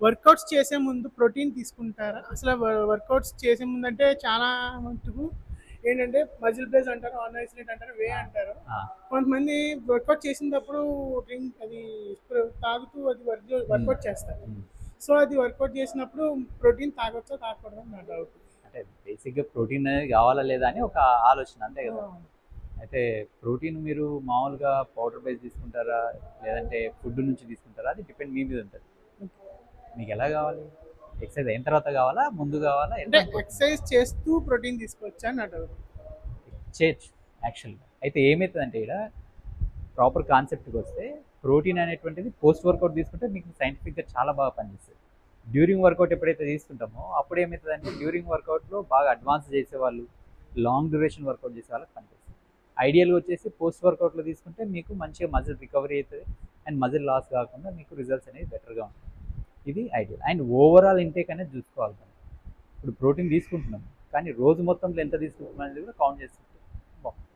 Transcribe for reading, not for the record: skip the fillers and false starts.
Workouts చేసే ముందు protein తీసుకుంటారా? అసలు వర్కౌట్స్ చేసే ముందు అంటే చాలా మటుకు ఏంటంటే మజిల్ బ్లేజ్ అంటారు, ఆన్ ఐసోలేట్ అంటారు, వే ఆ! అంటారు. ఆ! కొంతమంది వర్కౌట్ చేసినప్పుడు డ్రింక్ అది తాగుతూ అది హ్మ్. వర్కౌట్ చేస్తారు. హ్మ్. సో అది వర్కౌట్ చేసినప్పుడు ప్రోటీన్ తాగొచ్చా తాగకూడదా అని నా డౌట్. అంటే బేసిక్‌గా ప్రోటీన్ అనేది కావాలా లేదా అని ఒక ఆలోచన అంతే ఆ, కదా! అయితే ప్రోటీన్ మీరు మామూలుగా పౌడర్ బేస్ తీసుకుంటారా? లేదంటే ఫుడ్ నుంచి తీసుకుంటారా? అది డిపెండ్ మీ మీద ఉంటది. మీకు ఎలా కావాలి? ఎక్సర్సైజ్ అయిన తర్వాత కావాలా? ముందు కావాలా? అంటే ఎట్లా ప్రోటీన్? ఎక్సర్సైజ్ చేస్తూ ప్రోటీన్ తీసుకోవచ్చా అని నా డౌట్. చేయొచ్చు యాక్చువల్‌గా. అయితే ఏమైతదంటే ఈడ ప్రాపర్ కాన్సెప్ట్‌కి వస్తే ప్రోటీన్ అనేటువంటిది పోస్ట్ వర్కౌట్ తీసుకుంటే మీకు సైంటిఫిక్‌గా చాలా బాగా పనిచేస్తది. డ్యూరింగ్ వర్కౌట్ ఎప్పుడైతే తీసుకుంటామో అప్పుడు ఏమైతదంటే డ్యూరింగ్ వర్కౌట్‌లో బాగా అడ్వాన్స్ చేసేవాళ్ళు, లాంగ్ డ్యూరేషన్ వర్కౌట్ చేసే వాళ్ళకి పనిచేస్తది. ఐడియల్‌గా వచ్చేసి పోస్ట్ వర్కౌట్‌లో తీసుకుంటే మీకు మంచిగా మజిల్ రికవరీ అయితది. అండ్ మజిల్ లాస్ కాకుండా మీకు రిజల్ట్స్ అనేవి బెటర్‌గా ఉంటాయి. ఇది ఐడియల్. అండ్ ఓవరాల్ ఇంటేక్ అనేది చూసుకోవాలి మనం. ఇప్పుడు ప్రోటీన్ తీసుకుంటున్నాం. కానీ రోజు మొత్తంలో ఎంత తీసుకుంటున్నాం అనేది కూడా కౌంట్ చేసుకుంటే బాగుంటుంది.